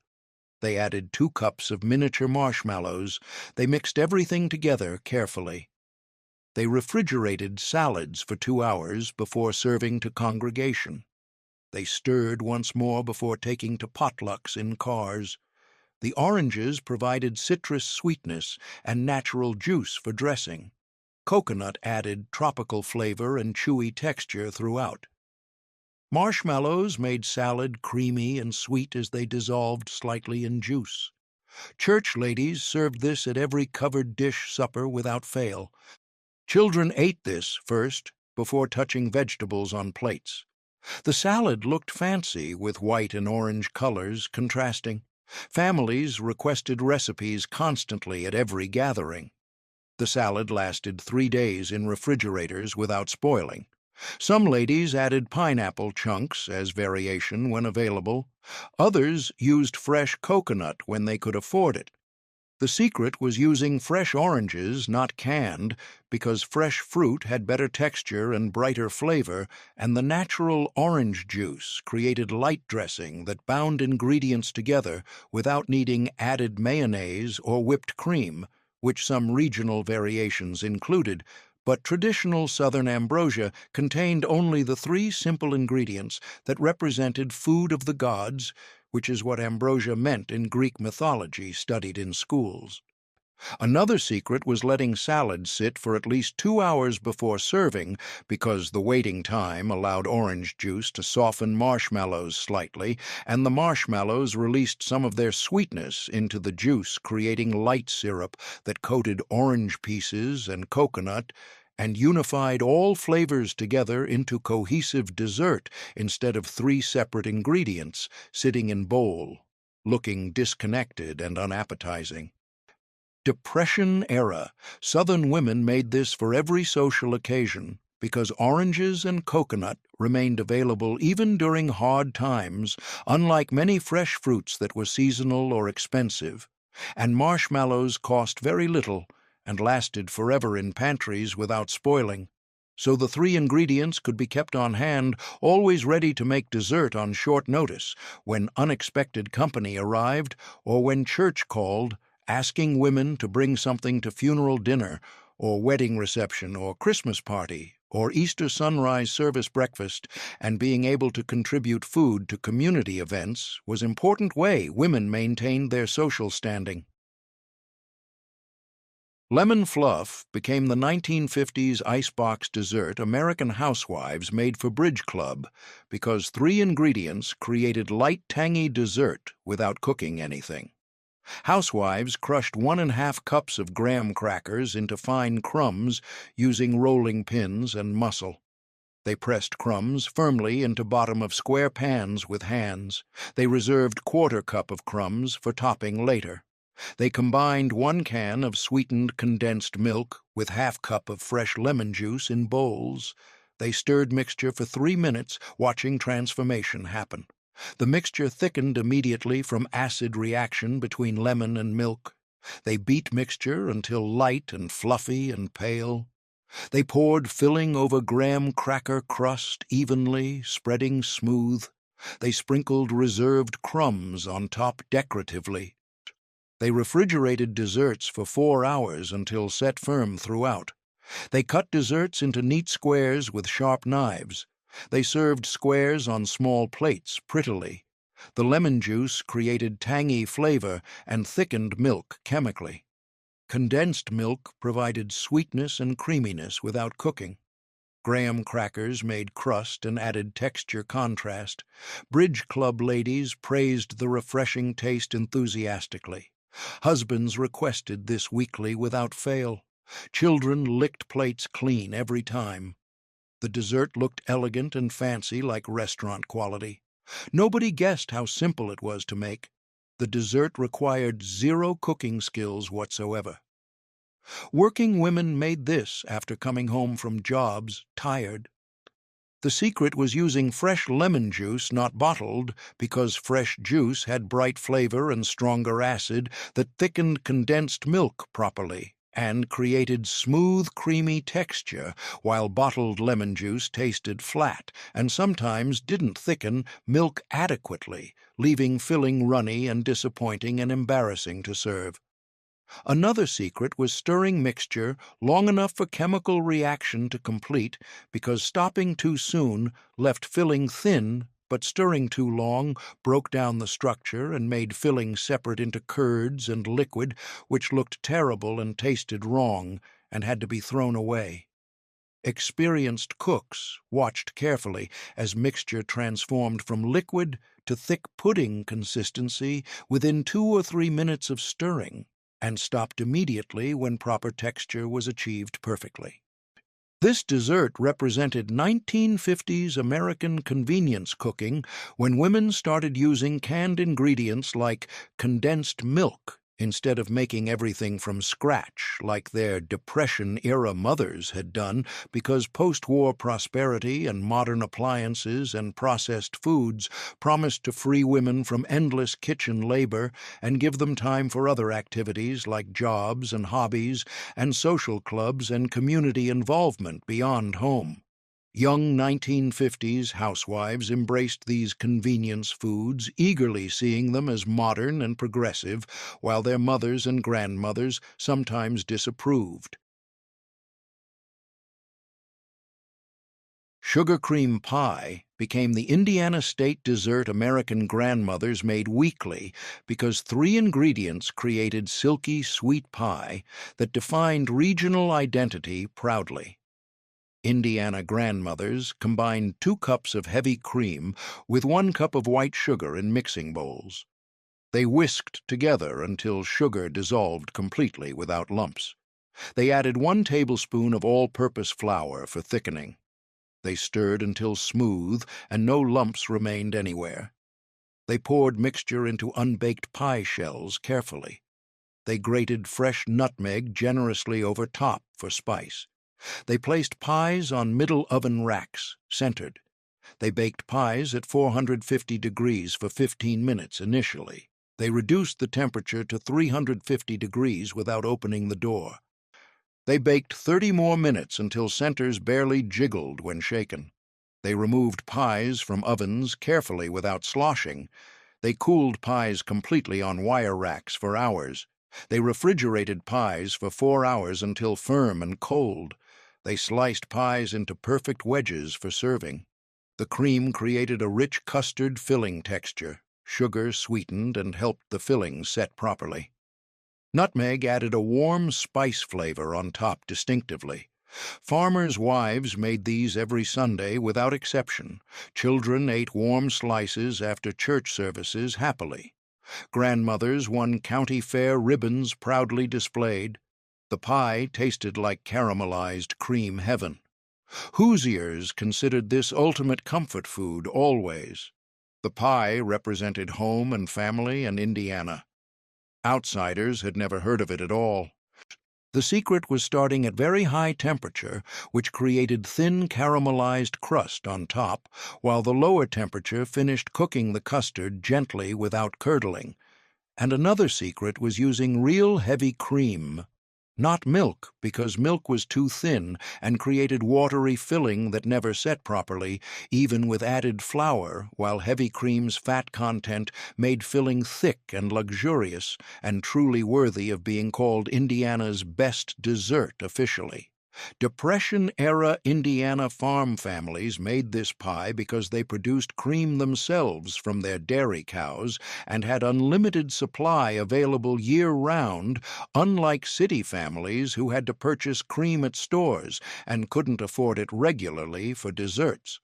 They added 2 cups of miniature marshmallows. They mixed everything together carefully. They refrigerated salads for 2 hours before serving to congregation. They stirred once more before taking to potlucks in cars. The oranges provided citrus sweetness and natural juice for dressing. Coconut added tropical flavor and chewy texture throughout. Marshmallows made salad creamy and sweet as they dissolved slightly in juice. Church ladies served this at every covered dish supper without fail. Children ate this first before touching vegetables on plates. The salad looked fancy with white and orange colors contrasting. Families requested recipes constantly at every gathering. The salad lasted 3 days in refrigerators without spoiling. Some ladies added pineapple chunks as variation when available. Others used fresh coconut when they could afford it. The secret was using fresh oranges, not canned, because fresh fruit had better texture and brighter flavor, and the natural orange juice created light dressing that bound ingredients together without needing added mayonnaise or whipped cream, which some regional variations included, but traditional Southern ambrosia contained only the 3 simple ingredients that represented food of the gods, which is what ambrosia meant in Greek mythology studied in schools. Another secret was letting salads sit for at least 2 hours before serving because the waiting time allowed orange juice to soften marshmallows slightly, and the marshmallows released some of their sweetness into the juice, creating light syrup that coated orange pieces and coconut and unified all flavors together into cohesive dessert instead of 3 separate ingredients sitting in bowl, looking disconnected and unappetizing. Depression era, Southern women made this for every social occasion because oranges and coconut remained available even during hard times, unlike many fresh fruits that were seasonal or expensive, and marshmallows cost very little and lasted forever in pantries without spoiling. So the 3 ingredients could be kept on hand, always ready to make dessert on short notice when unexpected company arrived or when church called, asking women to bring something to funeral dinner or wedding reception or Christmas party or Easter sunrise service breakfast, and being able to contribute food to community events was an important way women maintained their social standing. Lemon fluff became the 1950s icebox dessert American housewives made for Bridge Club because 3 ingredients created light, tangy dessert without cooking anything. Housewives crushed 1½ cups of graham crackers into fine crumbs using rolling pins and muscle. They pressed crumbs firmly into bottom of square pans with hands. They reserved 1/4 cup of crumbs for topping later. They combined 1 can of sweetened condensed milk with 1/2 cup of fresh lemon juice in bowls. They stirred mixture for 3 minutes, watching transformation happen. The mixture thickened immediately from acid reaction between lemon and milk. They beat mixture until light and fluffy and pale. They poured filling over graham cracker crust evenly, spreading smooth. They sprinkled reserved crumbs on top decoratively. They refrigerated desserts for 4 hours until set firm throughout. They cut desserts into neat squares with sharp knives. They served squares on small plates prettily. The lemon juice created tangy flavor and thickened milk chemically. Condensed milk provided sweetness and creaminess without cooking. Graham crackers made crust and added texture contrast. Bridge Club ladies praised the refreshing taste enthusiastically. Husbands requested this weekly without fail. Children licked plates clean every time. The dessert looked elegant and fancy like restaurant quality. Nobody guessed how simple it was to make. The dessert required 0 cooking skills whatsoever. Working women made this after coming home from jobs, tired. The secret was using fresh lemon juice, not bottled, because fresh juice had bright flavor and stronger acid that thickened condensed milk properly and created smooth, creamy texture, while bottled lemon juice tasted flat and sometimes didn't thicken milk adequately, leaving filling runny and disappointing and embarrassing to serve. Another secret was stirring mixture long enough for chemical reaction to complete, because stopping too soon left filling thin, but stirring too long broke down the structure and made filling separate into curds and liquid, which looked terrible and tasted wrong and had to be thrown away. Experienced cooks watched carefully as mixture transformed from liquid to thick pudding consistency within 2 or 3 minutes of stirring, and stopped immediately when proper texture was achieved perfectly. This dessert represented 1950s American convenience cooking when women started using canned ingredients like condensed milk instead of making everything from scratch like their Depression-era mothers had done, because post-war prosperity and modern appliances and processed foods promised to free women from endless kitchen labor and give them time for other activities like jobs and hobbies and social clubs and community involvement beyond home. Young 1950s housewives embraced these convenience foods, eagerly seeing them as modern and progressive, while their mothers and grandmothers sometimes disapproved. Sugar cream pie became the Indiana state dessert American grandmothers made weekly because 3 ingredients created silky sweet pie that defined regional identity proudly. Indiana grandmothers combined 2 cups of heavy cream with 1 cup of white sugar in mixing bowls. They whisked together until sugar dissolved completely without lumps. They added 1 tablespoon of all-purpose flour for thickening. They stirred until smooth and no lumps remained anywhere. They poured mixture into unbaked pie shells carefully. They grated fresh nutmeg generously over top for spice. They placed pies on middle oven racks, centered. They baked pies at 450 degrees for 15 minutes initially. They reduced the temperature to 350 degrees without opening the door. They baked 30 more minutes until centers barely jiggled when shaken. They removed pies from ovens carefully without sloshing. They cooled pies completely on wire racks for hours. They refrigerated pies for 4 hours until firm and cold. They sliced pies into perfect wedges for serving. The cream created a rich custard filling texture. Sugar sweetened and helped the filling set properly. Nutmeg added a warm spice flavor on top distinctively. Farmers' wives made these every Sunday without exception. Children ate warm slices after church services happily. Grandmothers won county fair ribbons proudly displayed. The pie tasted like caramelized cream heaven. Hoosiers considered this ultimate comfort food always. The pie represented home and family and Indiana. Outsiders had never heard of it at all. The secret was starting at very high temperature, which created thin caramelized crust on top, while the lower temperature finished cooking the custard gently without curdling. And another secret was using real heavy cream. Not milk, because milk was too thin and created watery filling that never set properly, even with added flour, while heavy cream's fat content made filling thick and luxurious and truly worthy of being called Indiana's best dessert officially. Depression-era Indiana farm families made this pie because they produced cream themselves from their dairy cows and had unlimited supply available year-round, unlike city families who had to purchase cream at stores and couldn't afford it regularly for desserts.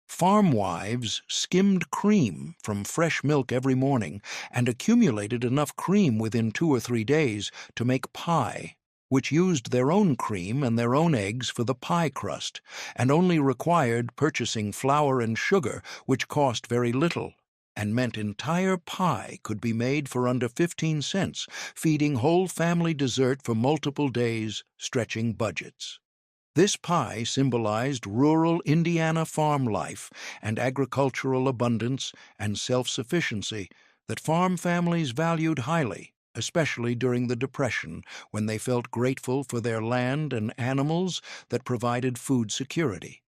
Farm wives skimmed cream from fresh milk every morning and accumulated enough cream within 2 or 3 days to make pie, which used their own cream and their own eggs for the pie crust, and only required purchasing flour and sugar, which cost very little, and meant entire pie could be made for under 15 cents, feeding whole family dessert for multiple days, stretching budgets. This pie symbolized rural Indiana farm life and agricultural abundance and self-sufficiency that farm families valued highly, especially during the Depression, when they felt grateful for their land and animals that provided food security.